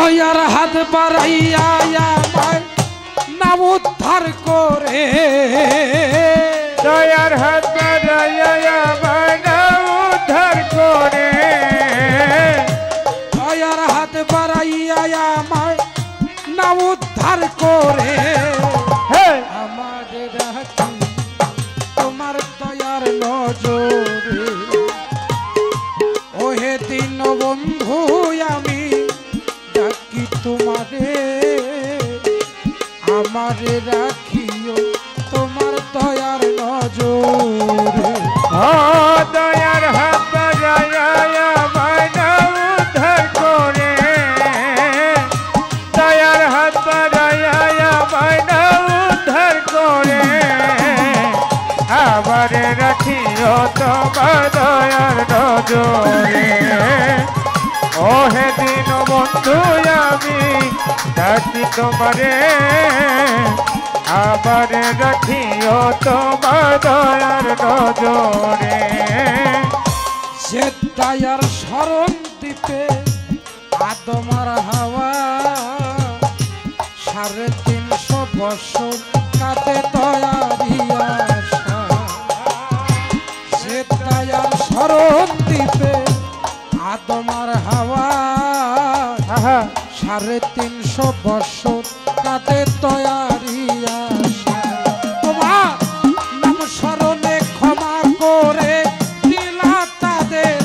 দয়ার হাত বাড়াইয়া আমায় নাম উদ্ধার করে দয়ার হাত বাড়াইয়া আমায় নাম উদ্ধার করে দয়ার হাত বাড়াইয়া আমায় নাম উদ্ধার করে আমাদের রাখি তোমার দয়ার নজরে ওহে দিন বন্ধু আমি ডাকি তোমারে আমারে রাখিও তোমার দয়ার নজরে দয়ার হাত বাড়াইয়া আমায় নাম উদ্ধার করে দয়ার হাত বাড়াইয়া আমায় নাম উদ্ধার করে আমারে রাখিও তোমার দয়ার নজরে ওহে দিন বন্ধু আমি ডাকি তোমারে আমারে রাখিও তোমার দয়ার নজরে সে দয়ার শরণ দিতে আদমার হাওয়া 350 বছর কাটে দয়ারি আশা সে দয়ার শরণ দিতে আদমার হাওয়া 350 বছর কাটে দয়ারি আশা তোমার নাম স্মরণে ক্ষমা করে দিলা তাদের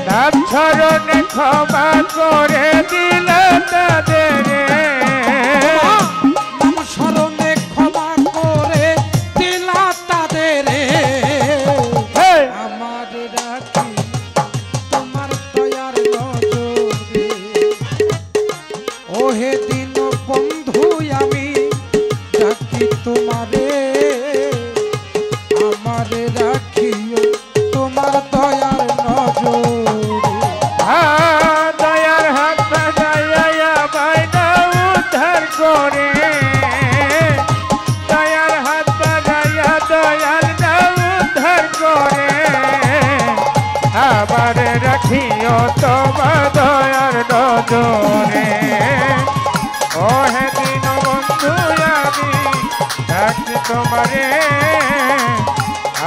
নাম স্মরণে ক্ষমা করে দিলা তাদের নাম স্মরণে ক্ষমা করে দিলা তাদের আমার রাখি তোমার দয়ার নজরে ওহে দিন বন্ধু আমি ডাকি তোমারে আমারে রাখিও তোমার দয়ার নজরে দয়ার হাত বাড়াইয়া আমায় নাম উদ্ধার করে দয়ার হাত বাড়াইয়া দয়াল নাম উদ্ধার করে আমারে রাখিও তোমার দয়ার নজরে ওহে দিন বন্ধু আমি ডাকি তোমারে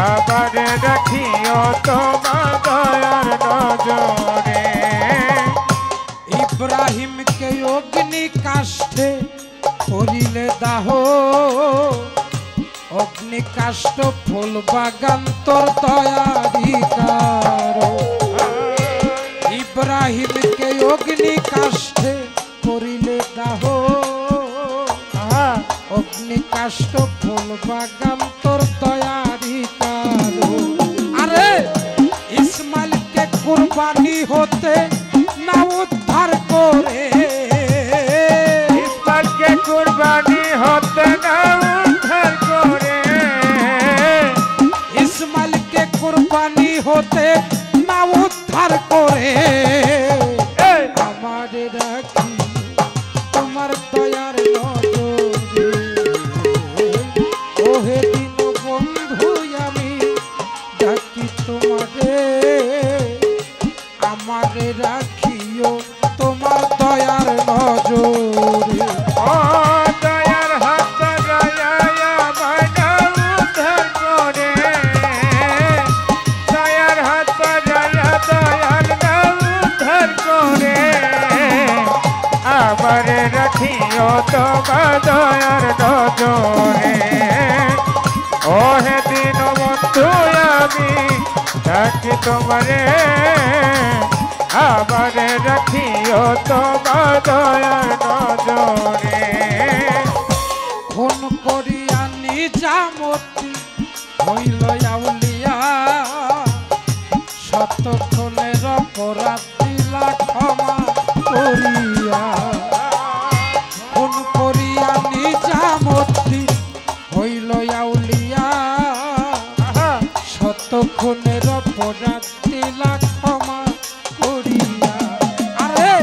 আমারে রাখিও তোমার দয়ার নজরে ইব্রাহিমকে অগ্নি কাষ্ঠে করিলে দাহ অগ্নি কাষ্ঠ ফুল বাগান তোর দয়ারি কারো ইব্রাহিমকে অগ্নি কাষ্ঠে করিলে দাহ অগ্নি কাষ্ঠ ফুল বাগান তোর দয়ারি কারো আরে ইসমাইলকে কুরবানি হতে না উদ্ধার করে ইসমাইলকে কুরবানি হতে না উদ্ধার করে ইসমাইলকে কুরবানি হতে না উদ্ধার করে আমাদের রাখি তোমার দয়ার নজরে ওহে দিন বন্ধু আমি ডাকি তোমারে আমারে রাখিও তোমার দয়ার নজরে দয়ার হাত বাড়াইয়া আমায় নাম উদ্ধার করে দয়ার হাত বাড়াইয়া দয়াল নাম উদ্ধার করে আমারে রাখিও তোমার দয়ার নজরে ওহে দিন বন্ধু আমি ডাকি তোমারে আমারে রাখিও তোমার দয়ার নজরে খুন করিয়া নিজামতি হইল আউলিয়া শতক্ষণের অপরাধ দিলা ক্ষমা করিয়া খুন করিয়া নিজামতি হইল আউলিয়া শতক্ষণের অপরাধ দিলা ক্ষমা করিয়া আরে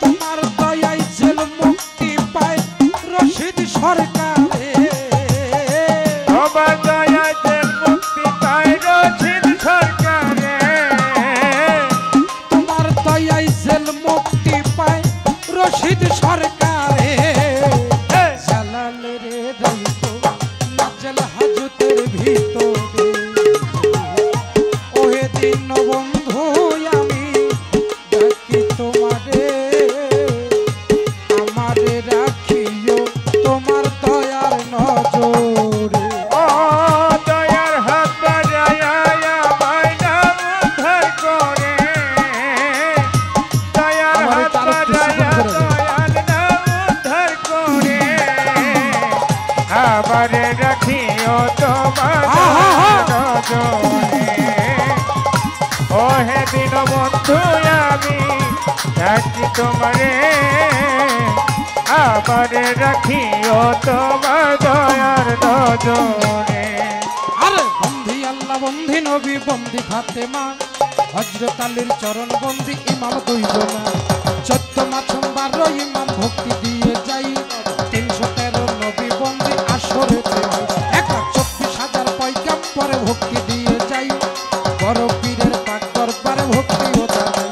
তোমার দয়ায় জেল মুক্তি পায় রশিদ সরকারে তোমার দয়ায় জেল মুক্তি নজরে ও হে দিন বন্ধু আমি ডাকি তোমারে আবার রাখিও তোমার দয়ার নজরে। আরে বন্ধি আল্লাহ বন্ধি নবী বন্ধি ফাতেমা হযরত আলীর চরণ বন্ধি ইমাম দুইজনা 14 মাসুম 12 ইমাম ভক্তি দিয়ে যাই 313 নবী বন্ধি আসরেতে 124,000 পয়গাম্বরে ভক্তি দিয়ে যাই বড় পীরের পাক দরবারে ভক্তি ও জানাই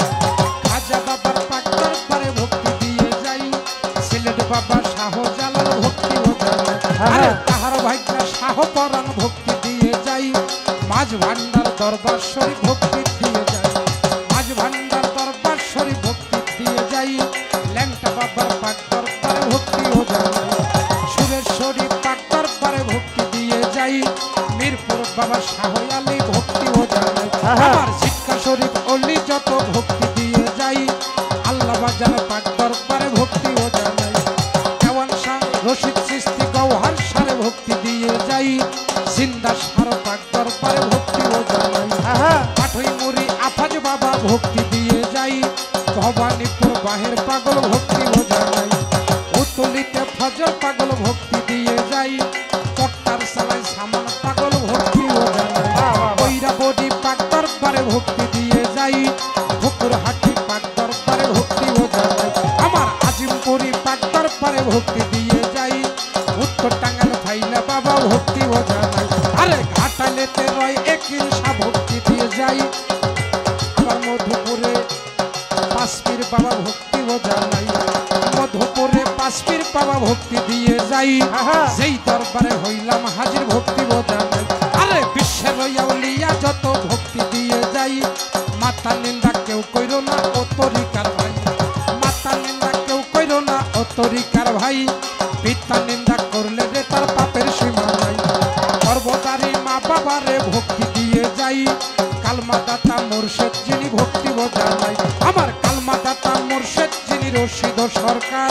খাজা বাবার পাক দরবারে ভক্তি দিয়ে যাই সিলেট বাবা শাহজালাল ভক্তি ও জানাই আরে তাহার ভাইটা শাহ পরাণ ভক্তি দিয়ে যাই মাঝ ভান্ডার দরবার শরীফ ভক্তি দিয়ে যাই মাঝ ভান্ডার দরবার শরীফ ভক্তি দিয়ে যাই ল্যাংটা বাবার পাক দরবারে ভক্তি ও জানাই সুরেশ্বরী পাক দরবারে ভক্তি দিয়ে যাই মিরপুর বাবা শাহ আলী ভক্তি ও জানাই আমার সিক্কা শরীফ অলি যত ভক্তি দিয়ে যাই আল্লাহ বাজার পাক দরবারে ভক্তি ও জানাই দেওয়ান শাহ রশিদ চিশতি গওহার সারে ভক্তি দিয়ে যাই জিন্দা সার পাক দরবারে ভক্তি ও জানাই পাঠই মুড়ি আফাজ বাবা ভক্তি দিয়ে যাই ভবানীপুর বাহের পাগল ভক্তি ও জানাই উতলিতে ফজর পাগল ভক্তি দিয়ে যাই চট্টার সালাই সামান পাগল ভক্তি ও জানাই বৈরাবতী পাক দরবারে ভক্তি দিয়ে যাই ভুকুর হাটি পাক দরবারে ভক্তি ও জানাই আমার আজিমপুরি পাক দরবারে ভক্তি দিয়ে যাই উত্তর টাঙ্গাইল ফাইলা বাবা ভক্তি ও জানাই আরে ঘাটালেতে রয় একিল শাহ ভক্তি দিয়ে যাই আবার মধুপুরে পাঁচপীর বাবা ভক্তি ও জানাই মধুপুরে পাঁচপীর বাবা ভক্তি দিয়ে যাই যেই দরবারে হইলাম হাজির ভক্তি ও জানাই আরে বিশ্বের আউলিয়া যত ভক্তি দিয়ে যাই মাতা নিন্দা কেউ কইরো না ও তরিকার ভাই মাতা নিন্দা কেউ কইরো না ও তরিকার ভাই পিতা নিন্দা করলে রে তার পাপের সীমা নাই সর্বদারি মা বাবারে ভক্তি দিয়ে যাই কালমা দাতা মুর্শিদ যিনি ভক্তি ও জানাই আমার কালমা দাতা মুর্শিদ যিনি রশিদ সরকার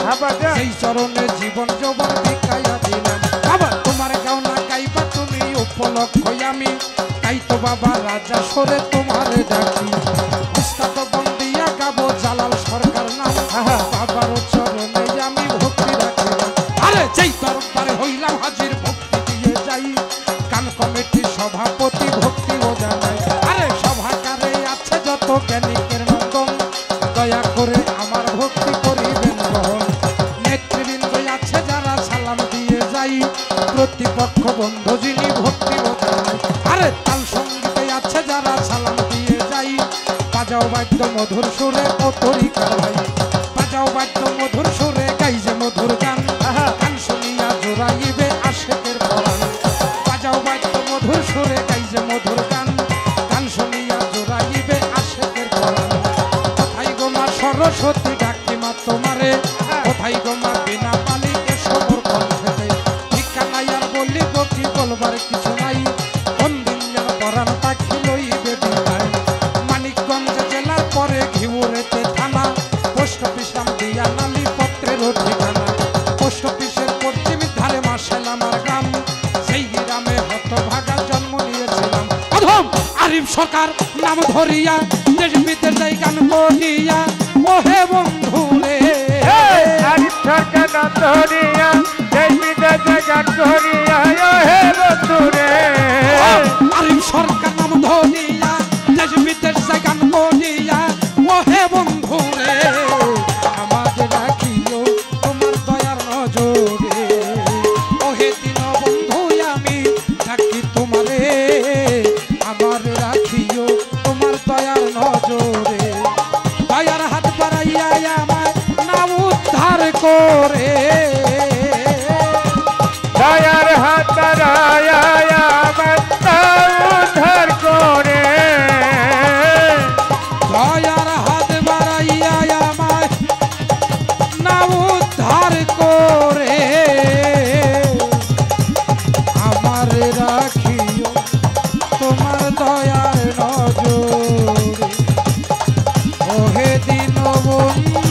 সেই চরণে জীবন যৌবন বিকাইয়া দিলাম বাবা তোমার গাওনা গাইবা তুমি উপলক্ষ আমি তাই তো বাবা রাজা সরে তোমারে ডাকি উস্তাদ বন্দিয়া গাবো জালাল সরকার নাম বাবার চরণে আমি ভক্তি রাখি আরে যেই দরবারে হইলাম হাজির ভক্তি দিয়ে যাই গান কমিটি সভাপতি ভক্তি ও জানাই আরে সভাকারে আছে যত জ্ঞানিকের নন্দন দয়া করে আমার ভক্তি করিবেন গ্রহণ নেতৃবৃন্দ আছে যারা সালাম দিয়ে যাই প্রতিপক্ষ বন্ধু যিনি ভক্তি ও জানাই আরে তাল সঙ্গীতে আছে যারা সালাম দিয়ে যাই বাজাও বাদ্য মধুর সুরে ও তরিকার ভাই বাজাও বাদ্য মধুর সুরে গাই যে মধুর গান গান শুনিয়া জোড়াইবে আশেকের পরাণ বাজাও বাদ্য মধুর সুরে গাই যে মধুর গান গান শুনিয়া জোড়াইবে আশেকের পরাণ কোথায় গো মা সরস্বতী ডাকি মা তোমারে কোথায় গো মা বিনা পালি এসো মোর কণ্ঠেতে ঠিকানাই আর বলিব কি বলবার কিছু নাই কোন দিন যেন পরাণ পাখি লইবে বিদায় মানিকগঞ্জ জেলার পরে ঘিউরেতে থানা পোস্ট অফিস নাম দিয়া নালি পত্রের ঠিকানা পোস্ট অফিসের পশ্চিম ধারে মাসেল আমার গ্রাম সেই গ্রামে হতভাগা জন্ম নিয়েছিলাম অধম আরিফ সরকার নাম ধরিয়া দেশ বিদেশ যাই গান করিয়া ওহে বন্ধু রে আরিফ সরকার নাম ধরিয়া দেশ বিদেশে গান করিয়া হে বন্ধু রে আরিফ সরকার নাম ধরিয়া দেশ বিদেশ যাই গান করিয়া ওহে বন্ধু রে আমাদের রাখিও তোমার দয়ার নজরে ওহে দিন বন্ধু আমি থাকি তোমারে আমার রাখিও তোমার দয়ার নজরে দয়ার হাত বাড়াইয়া আমায় না উদ্ধার করে দয়ার হাত বাড়াইয়া আমার উদ্ধার করে দয়ার হাত বাড়াইয়া আমায় না উদ্ধার করে আমার রাখিও তোমার দয়ার নজরে ওহে দিন বন্ধু